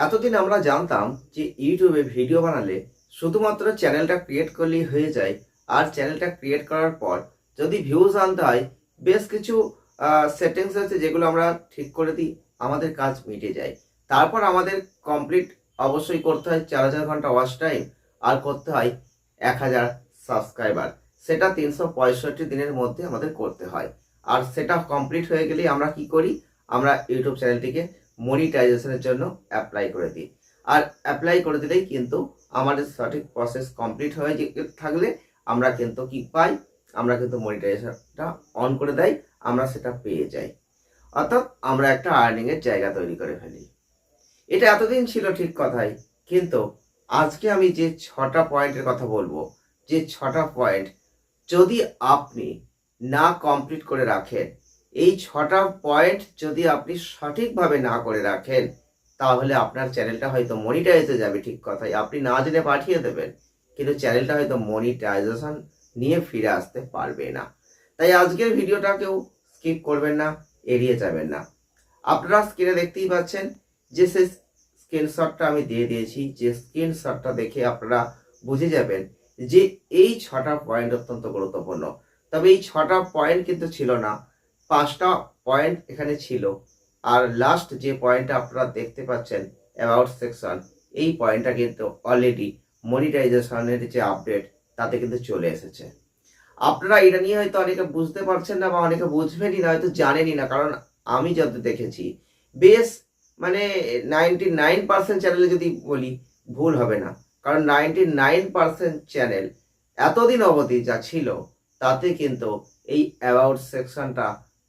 এতদিন আমরা জানতাম যে ইউটিউবে ভিডিও বানালে শুধুমাত্র চ্যানেলটা ক্রিয়েট করলেই হয়ে যায়। আর চ্যানেলটা ক্রিয়েট করার পর যদি ভিউজ আনতে হয়, বেশ কিছু সেটিংস আছে যেগুলো আমরা ঠিক করে দিই, আমাদের কাজ মিটে যায়। তারপর আমাদের কমপ্লিট অবশ্যই করতে হয় 4000 ঘন্টা ওয়াচ টাইম, আর করতে হয় 1000 সাবস্ক্রাইবার। সেটা 365 দিনের মধ্যে আমাদের করতে হয়। আর সেটা কমপ্লিট হয়ে গেলেই আমরা কি করি, আমরা ইউটিউব চ্যানেলটিকে মনিটাইজেশনের জন্য অ্যাপ্লাই করে দিই। আর অ্যাপ্লাই করে দিলেই কিন্তু আমাদের সঠিক প্রসেস কমপ্লিট হয়ে থাকলে আমরা কিন্তু কি পাই, আমরা কিন্তু মনিটাইজেশনটা অন করে দেয়, আমরা সেটা পেয়ে যাই। অর্থাৎ আমরা একটা আর্নিংয়ের জায়গা তৈরি করে ফেলি। এটা এতদিন ছিল ঠিক কথাই, কিন্তু আজকে আমি যে 6টা পয়েন্টের কথা বলবো, যে 6টা পয়েন্ট যদি আপনি না কমপ্লিট করে রাখেন, এই 6টা পয়েন্ট যদি আপনি সঠিকভাবে না করে রাখেন, তাহলে আপনার চ্যানেলটা হয়তো মনিটাইজে যাবে, ঠিক কথাই, আপনি না জেনে পাঠিয়ে দেবেন, কিন্তু চ্যানেলটা হয়তো মনিটাইজেশন নিয়ে ফিরে আসতে পারবে না। তাই আজকের ভিডিওটা কেউ স্কিপ করবেন না, এড়িয়ে যাবেন না। আপনারা স্ক্রিনে দেখতেই পাচ্ছেন যে সেই স্ক্রিনশটটা আমি দিয়ে দিয়েছি, যে স্ক্রিনশটটা দেখে আপনারা বুঝে যাবেন যে এই 6টা পয়েন্ট অত্যন্ত গুরুত্বপূর্ণ। তবে এই 6টা পয়েন্ট কিন্তু ছিল না, 5টা পয়েন্ট এখানে ছিল। আর লাস্ট যে পয়েন্টটা আপনারা দেখতে পাচ্ছেন, অ্যাবাউট সেকশন, এই পয়েন্টটা কিন্তু অলরেডি মনিটাইজেশনের যে আপডেট, তাতে কিন্তু চলে এসেছে। আপনারা এটা নিয়ে হয়তো অনেকে বুঝতে পারছেন না, বা অনেকে বুঝবেনই না, হয়তো জানেনই না। কারণ আমি যত দেখেছি, বেশ মানে 99% চ্যানেলে যদি বলি ভুল হবে না। কারণ 99% চ্যানেল এতদিন অবধি যা ছিল, তাতে কিন্তু এই অ্যাবাউট সেকশনটা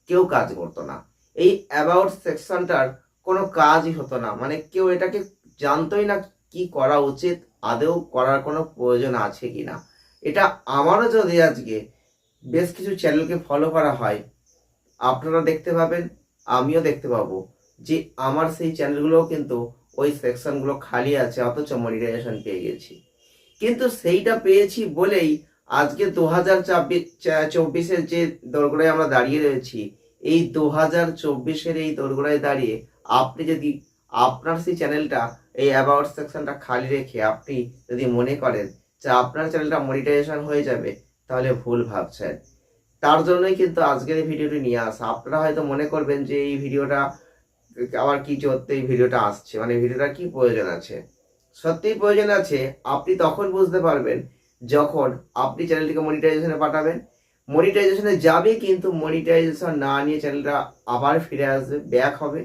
কেউ কাজ করতো না। এই অ্যাবাউট সেকশনটার কোনো কাজই হতো না, মানে কেউ এটাকে জানতোই না কি করা উচিত, আদৌ করার কোনো প্রয়োজন আছে কি না। এটা আমারও যদি আজকে বেশ কিছু চ্যানেলকে ফলো করা হয়, আপনারা দেখতে পাবেন, আমিও দেখতে পাবো যে আমার সেই চ্যানেলগুলোও কিন্তু ওই সেকশনগুলো খালি আছে, অথচ মনিটাইজেশন পেয়ে গেছি। কিন্তু সেইটা পেয়েছি বলেই আজকে 2024-এর যে দোরগোড়ায় আমরা দাঁড়িয়ে রয়েছি, এই 2024-এর এই দোরগোড়ায় দাঁড়িয়ে আপনি যদি আপনার সেই চ্যানেলটা, এই অ্যাবাউট সেকশনটা খালি রেখে আপনি যদি মনে করেন যে আপনার চ্যানেলটা মনিটাইজেশন হয়ে যাবে, তাহলে ভুল ভাবছেন। তার জন্যই কিন্তু আজকের এই ভিডিওটি নিয়ে আসা। আপনারা হয়তো মনে করবেন যে এই ভিডিওটা আবার কি চলতে এই ভিডিওটা আসছে, মানে ভিডিওটা কি প্রয়োজন আছে। সত্যিই প্রয়োজন আছে। আপনি তখন বুঝতে পারবেন যখন আপনি চ্যানেলটিকে মনিটাইজেশনে পাঠাবেন। মনিটাইজেশনে যাবে, কিন্তু মনিটাইজেশন না নিয়ে চ্যানেলটা আবার ফিরে আসবে, ব্যাক হবে।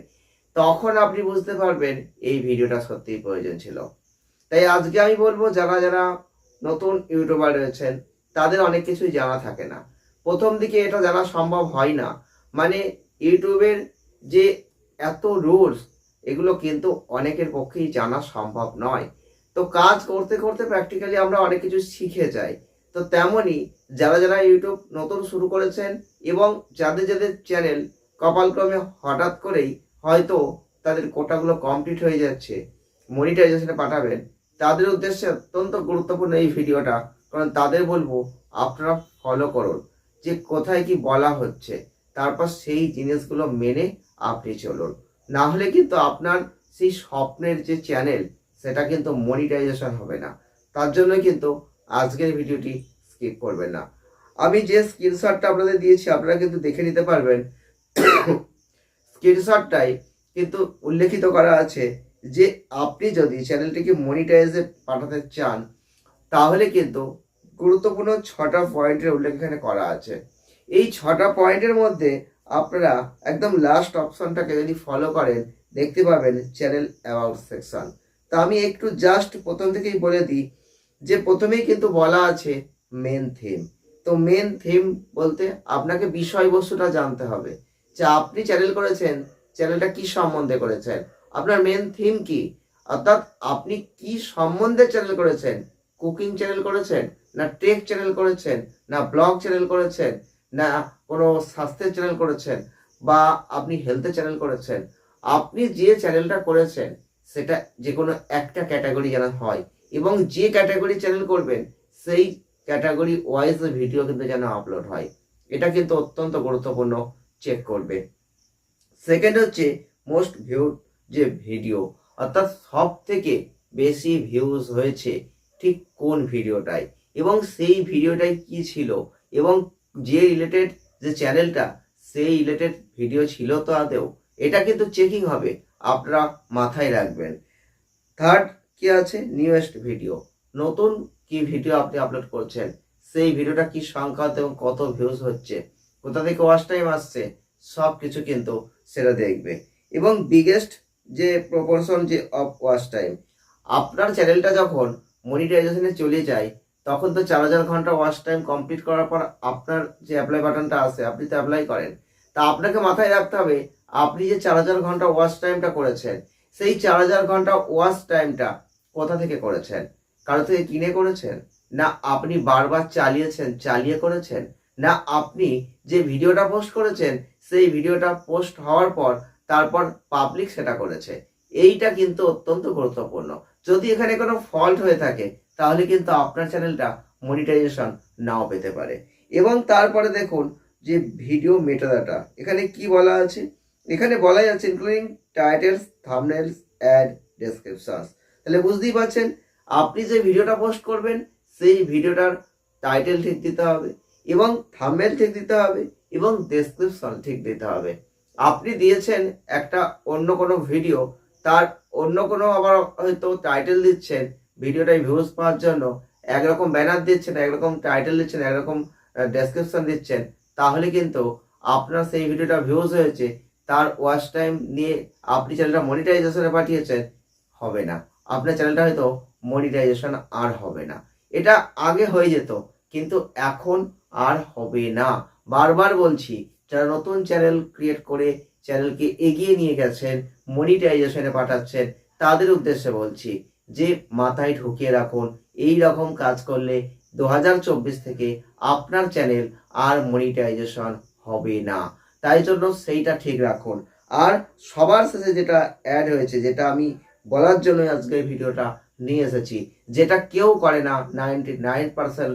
তখন আপনি বুঝতে পারবেন এই ভিডিওটা সত্যিই প্রয়োজন ছিল। তাই আজকে আমি বলবো, যারা যারা নতুন ইউটিউবার রয়েছেন, তাদের অনেক কিছুই জানা থাকে না। প্রথম দিকে এটা জানা সম্ভব হয় না, মানে ইউটিউবের যে এত রুলস, এগুলো কিন্তু অনেকের পক্ষেই জানা সম্ভব নয়। তো কাজ করতে করতে প্র্যাকটিক্যালি আমরা অনেক কিছু শিখে যাই। তো তেমনই যারা যারা ইউটিউব নতুন শুরু করেছেন, এবং যাদের যাদের চ্যানেল কপালক্রমে হঠাৎ করেই হয়তো তাদের কোটাগুলো কমপ্লিট হয়ে যাচ্ছে, মনিটাইজেশনে পাঠাবেন, তাদের উদ্দেশ্যে অত্যন্ত গুরুত্বপূর্ণ এই ভিডিওটা। কারণ তাদের বলবো, আপনারা ফলো করুন যে কোথায় কি বলা হচ্ছে, তারপর সেই জিনিসগুলো মেনে আপনি চলুন। না হলে কিন্তু আপনার সেই স্বপ্নের যে চ্যানেল, সেটা কিন্তু মনিটাইজেশন হবে না। তার জন্য কিন্তু আজকের ভিডিওটি স্কিপ করবেন না। আমি যে স্ক্রিনশটটা আপনাদের দিয়েছি, আপনারা কিন্তু দেখে নিতে পারবেন। স্ক্রিনশটটাই কিন্তু উল্লেখিত করা আছে যে আপনি যদি চ্যানেলটিকে মনিটাইজে পাঠাতে চান, তাহলে কিন্তু গুরুত্বপূর্ণ 6টা পয়েন্টের উল্লেখ এখানে করা আছে। এই 6টা পয়েন্টের মধ্যে আপনারা একদম লাস্ট অপশনটাকে যদি ফলো করেন, দেখতে পাবেন চ্যানেল অ্যাবাউট সেকশন। তা আমি একটু জাস্ট প্রথম থেকেই বলে দিই যে প্রথমেই কিন্তু বলা আছে মেন থিম। তো মেন থিম বলতে আপনাকে বিষয়বস্তুটা জানতে হবে, যে আপনি চ্যানেল করেছেন, চ্যানেলটা কি সম্বন্ধে করেছেন, আপনার মেন থিম কি। অর্থাৎ আপনি কি সম্বন্ধে চ্যানেল করেছেন, কুকিং চ্যানেল করেছেন, না টেক চ্যানেল করেছেন, না ব্লগ চ্যানেল করেছেন, না কোনো স্বাস্থ্যের চ্যানেল করেছেন, বা আপনি হেলথের চ্যানেল করেছেন। আপনি যে চ্যানেলটা করেছেন সেটা যে কোনো একটা ক্যাটাগরি যেন হয়, এবং যে ক্যাটাগরি চ্যানেল করবেন সেই ক্যাটাগরি ওয়াইজ ভিডিও কিন্তু যেন আপলোড হয়। এটা কিন্তু অত্যন্ত গুরুত্বপূর্ণ, চেক করবে। সেকেন্ড হচ্ছে মোস্ট ভিউড যে ভিডিও, অর্থাৎ সব থেকে বেশি ভিউজ হয়েছে ঠিক কোন ভিডিওটায়, এবং সেই ভিডিওটাই কি ছিল, এবং যে রিলেটেড যে চ্যানেলটা সেই রিলেটেড ভিডিও ছিল তো আদৌ, এটা কিন্তু চেকিং হবে, আপনারা মাথায় রাখবেন। থার্ড কি আছে, নিউয়েস্ট ভিডিও, নতুন কি ভিডিও আপনি আপলোড করছেন, সেই ভিডিওটা কি সংখ্যা এবং কত ভিউজ হচ্ছে, কোথা থেকে ওয়াচ টাইম আসছে, সব কিছু কিন্তু সেটা দেখবে। এবং বিগেস্ট যে প্রপোর্শন যে অফ ওয়াচ টাইম, আপনার চ্যানেলটা যখন মনিটাইজেশনে চলে যায় তখন তো 4000 ঘন্টা ওয়াচ টাইম কমপ্লিট করার পর আপনার যে অ্যাপ্লাই বাটনটা আছে আপনি তো অ্যাপ্লাই করেন, তা আপনাকে মাথায় রাখতে হবে আপনি যে 4000 ঘন্টা ওয়াচ টাইমটা করেছেন সেই 4000 ঘন্টা ওয়াচ টাইমটা কোথা থেকে করেছেন, কারো থেকে কিনে করেছেন, না আপনি বারবার চালিয়ে করেছেন, না আপনি যে ভিডিওটা পোস্ট করেছেন সেই ভিডিওটা পোস্ট হওয়ার পর তারপর পাবলিক সেটা করেছে। এইটা কিন্তু অত্যন্ত গুরুত্বপূর্ণ। যদি এখানে কোনো ফল্ট হয়ে থাকে তাহলে কিন্তু আপনার চ্যানেলটা মনিটাইজেশন নাও পেতে পারে। এবং তারপরে দেখুন যে ভিডিও মেটাডাটা, এখানে কি বলা আছে, এখানে বলাই আছে ইনক্লুডিং টাইটেলস, থাম্বনেলস, অ্যাড, ডেসক্রিপশনস। তাহলে বুঝতেই পারছেন আপনি যে ভিডিওটা পোস্ট করবেন সেই ভিডিওটার টাইটেল ঠিক দিতে হবে, এবং থাম্বনেল ঠিক দিতে হবে, এবং ডেসক্রিপশন ঠিক দিতে হবে। আপনি দিয়েছেন একটা অন্য কোনো ভিডিও, তার অন্য কোনো আবার হয়তো টাইটেল দিচ্ছেন ভিডিওটায় ভিউজ পাওয়ার জন্য, একরকম ব্যানার দিচ্ছেন, একরকম টাইটেল দিচ্ছেন, একরকম ডেসক্রিপশন দিচ্ছেন, তাহলে কিন্তু আপনার সেই ভিডিওটা ভিউজ হয়েছে তার ওয়াচ টাইম নিয়ে আপনি চ্যানেলটা মনিটাইজেশনে পাঠিয়েছেন, হবে না, আপনার চ্যানেলটা হয়তো মনিটাইজেশন আর হবে না। এটা আগে হয়ে যেত কিন্তু এখন আর হবে না। বারবার বলছি, যারা নতুন চ্যানেল ক্রিয়েট করে চ্যানেলকে এগিয়ে নিয়ে গেছেন, মনিটাইজেশনে পাঠাচ্ছেন, তাদের উদ্দেশ্যে বলছি যে মাথায় ঢুকিয়ে রাখুন এই রকম কাজ করলে 2024 থেকে আপনার চ্যানেল আর মনিটাইজেশন হবে না। তাই জন্য সেইটা ঠিক রাখুন। আর সবার শেষে যেটা অ্যাড হয়েছে, যেটা আমি বলার জন্য আজকে এই ভিডিওটা নিয়ে এসেছি, যেটা কেউ করে না 99%,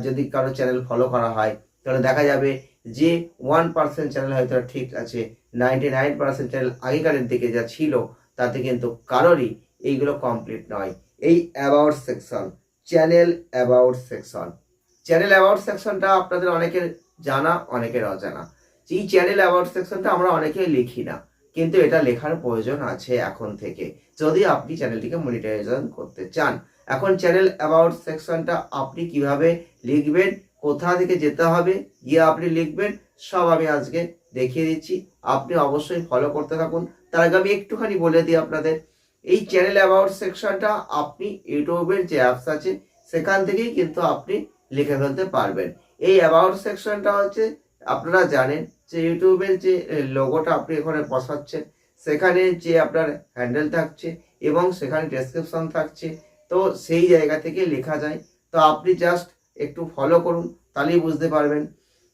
যদি কারো চ্যানেল ফলো করা হয় তাহলে দেখা যাবে যে 1% চ্যানেল হয়তো ঠিক আছে, 99% চ্যানেল আগেকারের দিকে যা ছিল তাতে কিন্তু কারোরই এইগুলো কমপ্লিট নয়। এই about section, channel about section, channel about সেকশনটা আপনাদের অনেকের জানা, অনেকের অজানা। এই চ্যানেল অ্যাবাউট সেকশনটা আমরা অনেকেই লিখি না, কিন্তু এটা লেখার প্রয়োজন আছে এখন থেকে যদি আপনি চ্যানেলটিকে মনিটাইজেশন করতে চান। এখন চ্যানেল অ্যাবাউট সেকশনটা আপনি কিভাবে লিখবেন, কোথা থেকে যেতে হবে, গিয়ে আপনি লিখবেন, সব আমি আজকে দেখিয়ে দিচ্ছি। আপনি অবশ্যই ফলো করতে থাকুন। তার আগে আমি একটুখানি বলে দিই আপনাদের, এই চ্যানেল অ্যাবাউট সেকশনটা আপনি ইউটিউবের যে অ্যাপস আছে সেখান থেকেই কিন্তু আপনি লিখে ফেলতে পারবেন। এই অ্যাবাউট সেকশনটা হচ্ছে, আপনারা জানেন যে ইউটিউবের যে লোগোটা আপনি এখানে বসাচ্ছেন সেখানে যে আপনার হ্যান্ডেল থাকছে এবং সেখানে ডেসক্রিপশন থাকছে, তো সেই জায়গা থেকে লেখা যায়। তো আপনি জাস্ট একটু ফলো করুন, তাহলেই বুঝতে পারবেন।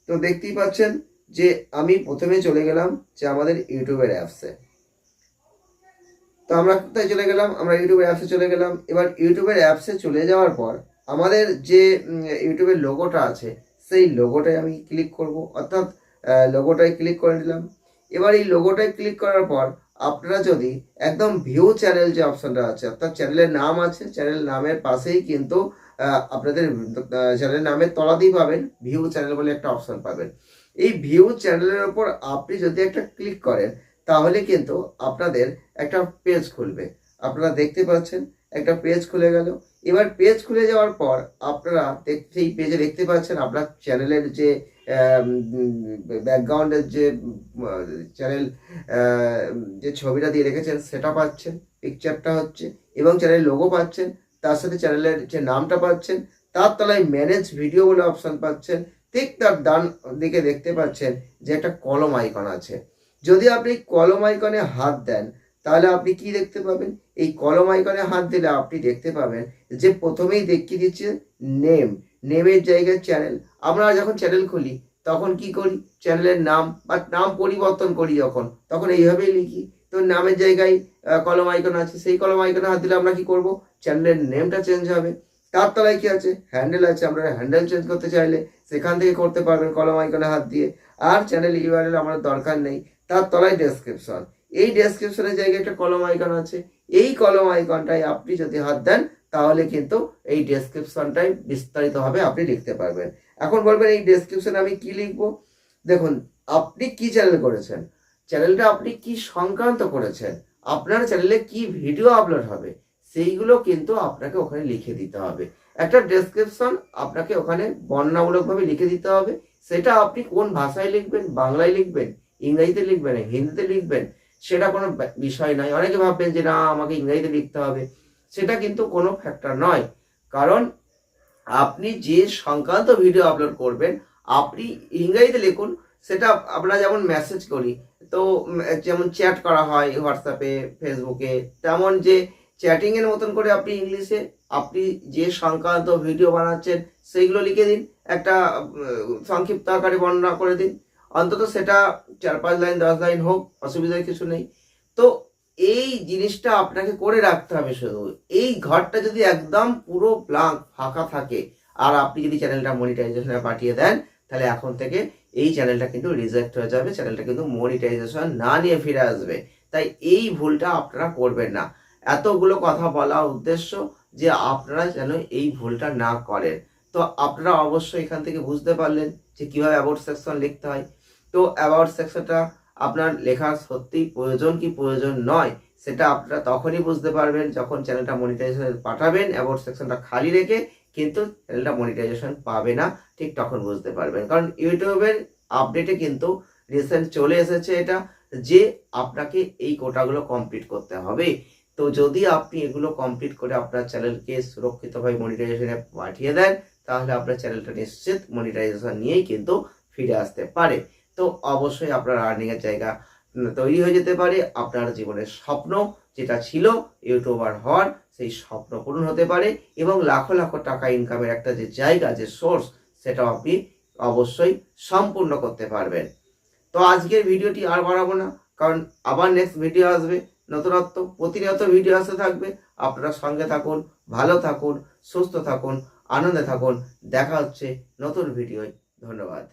তো দেখতেই পাচ্ছেন যে আমি প্রথমে চলে গেলাম যে আমাদের ইউটিউবের অ্যাপসে। তো আমরা কোথায় চলে গেলাম, আমরা ইউটিউবের অ্যাপসে চলে গেলাম। এবার ইউটিউবের অ্যাপসে চলে যাওয়ার পর আমাদের যে ইউটিউবের লোগোটা আছে সেই লোগোটায় আমি ক্লিক করব, অর্থাৎ লোগোটায় ক্লিক করে নিলাম। এবার এই লোগোটায় ক্লিক করার পর আপনারা যদি একদম ভিউ চ্যানেল যে অপশনটা আছে, অর্থাৎ চ্যানেলের নাম আছে, চ্যানেল নামের পাশেই কিন্তু আপনাদের চ্যানেলের নামের তলাতেই পাবেন ভিউ চ্যানেল বলে একটা অপশন পাবেন। এই ভিউ চ্যানেলের ওপর আপনি যদি একটা ক্লিক করেন তাহলে কিন্তু আপনাদের একটা পেজ খুলবে। আপনারা দেখতে পাচ্ছেন একটা পেজ খুলে গেল। এবার পেজ খুলে যাওয়ার পর আপনারা সেই পেজে দেখতে পাচ্ছেন আপনার চ্যানেলের যে ব্যাকগ্রাউন্ডের যে চ্যানেল যে ছবিটা দিয়ে রেখেছেন সেটা পাচ্ছেন, পিকচারটা হচ্ছে, এবং চ্যানেলের লোগো পাচ্ছেন, তার সাথে চ্যানেলের যে নামটা পাচ্ছেন, তার তলায় ম্যানেজ ভিডিও বলে অপশন পাচ্ছেন। ঠিক তার ডান দিকে দেখতে পাচ্ছেন যে একটা কলম আইকন আছে। যদি আপনি কলম আইকনে হাত দেন তাহলে আপনি কি দেখতে পাবেন, এই কলম আইকনে হাত দিলে আপনি দেখতে পাবেন যে প্রথমেই দেখিয়ে দিচ্ছে নেমের জায়গায় চ্যানেল। আমরা যখন চ্যানেল খুলি তখন কি করি, চ্যানেলের নাম বা নাম পরিবর্তন করি যখন, তখন এইভাবেই লিখি। তো নামের জায়গায় কলম আইকন আছে, সেই কলম আইকনে হাত দিলে আমরা কি করব, চ্যানেলের নেমটা চেঞ্জ হবে। তার তলায় কি আছে, হ্যান্ডেল আছে, আমরা হ্যান্ডেল চেঞ্জ করতে চাইলে সেখান থেকে করতে পারবেন কলম আইকনে হাত দিয়ে। আর চ্যানেল ইউআরএল আমাদের দরকার নেই, তার তলায় ডেসক্রিপশন। এই ডেসক্রিপশনের জায়গায় একটা কলম আইকন আছে, এই কলম আইকনটায় আপনি যদি হাত দেন তাহলে কিন্তু এই ডেসক্রিপশনটাই বিস্তারিতভাবে আপনি লিখতে পারবেন। এখন বলবেন এই ডেসক্রিপশনে আমি কি লিখবো? দেখুন, আপনি কি চ্যানেল করেছেন, চ্যানেলটা আপনি কি সংক্রান্ত করেছেন, আপনার চ্যানেলে কি ভিডিও আপলোড হবে, সেইগুলো কিন্তু আপনাকে ওখানে লিখে দিতে হবে। একটা ডেসক্রিপশন আপনাকে ওখানে বর্ণনামূলকভাবে লিখে দিতে হবে। সেটা আপনি কোন ভাষায় লিখবেন, বাংলায় লিখবেন, ইংরেজিতে লিখবেন, হিন্দিতে লিখবেন, সেটা কোনো বিষয় নয়। অনেকে ভাববেন যে না আমাকে ইংরেজিতে লিখতে হবে, সেটা কিন্তু কোনো ফ্যাক্টর নয়। কারণ আপনি যে সংক্রান্ত ভিডিও আপলোড করবেন আপনি ইংরেজিতে লিখুন। সেটা আমরা যেমন মেসেজ করি, তো যেমন চ্যাট করা হয় হোয়াটসঅ্যাপে, ফেসবুকে, তেমন যে চ্যাটিংয়ের মতন করে আপনি ইংলিশে আপনি যে সংক্রান্ত ভিডিও বানাচ্ছেন সেইগুলো লিখে দিন, একটা সংক্ষিপ্ত আকারে বর্ণনা করে দিন। অন্তত সেটা 4-5 লাইন 10 লাইন হোক, অসুবিধার কিছু নেই। তো এই জিনিসটা আপনাকে করে রাখতে হবে। শুধু এই ঘরটা যদি একদম পুরো ব্ল্যাঙ্ক ফাঁকা থাকে আর আপনি যদি চ্যানেলটা মনিটাইজেশনে পাঠিয়ে দেন, তাহলে এখন থেকে এই চ্যানেলটা কিন্তু রিজেক্ট হয়ে যাবে, চ্যানেলটা কিন্তু মনিটাইজেশন না নিয়ে ফিরে আসবে। তাই এই ভুলটা আপনারা করবেন না। এতগুলো কথা বলা উদ্দেশ্য যে আপনারা যেন এই ভুলটা না করেন। তো আপনারা অবশ্যই এখান থেকে বুঝতে পারলেন যে কিভাবে অ্যাবাউট সেকশন লিখতে হয়। তো অ্যাবাউট সেকশনটা আপনার লেখা সত্যিই প্রয়োজন কি প্রয়োজন নয়, সেটা আপনারা তখনই বুঝতে পারবেন যখন চ্যানেলটা মনিটাইজেশন পাঠাবেন। অ্যাবাউট সেকশনটা খালি রেখে কিন্তু চ্যানেলটা মনিটাইজেশন পাবে না, ঠিক তখন বুঝতে পারবেন। কারণ ইউটিউবের আপডেটে কিন্তু রিসেন্ট চলে এসেছে এটা, যে আপনাকে এই কোটাগুলো কমপ্লিট করতে হবে। তো যদি আপনি এগুলো কমপ্লিট করে আপনার চ্যানেলকে সুরক্ষিতভাবে মনিটাইজেশনে পাঠিয়ে দেন, তাহলে আপনার চ্যানেলটা নিশ্চিত মনিটাইজেশন নিয়েই কিন্তু ফিরে আসতে পারে। তো অবশ্যই আপনার আর্নিংয়ের জায়গা তৈরি হয়ে যেতে পারে। আপনার জীবনের স্বপ্ন যেটা ছিল ইউটিউবার হওয়ার, সেই স্বপ্ন পূরণ হতে পারে এবং লাখো লাখো টাকা ইনকামের একটা যে জায়গা, যে সোর্স, সেটাও আপনি অবশ্যই সম্পূর্ণ করতে পারবেন। তো আজকের ভিডিওটি আর বাড়াবো না, কারণ আবার নেক্সট ভিডিও আসবে, নতুনত্ব প্রতিনিয়ত ভিডিও আসতে থাকবে। আপনারা সঙ্গে থাকুন, ভালো থাকুন, সুস্থ থাকুন, আনন্দে থাকুন। দেখা হচ্ছে নতুন ভিডিওয়। ধন্যবাদ।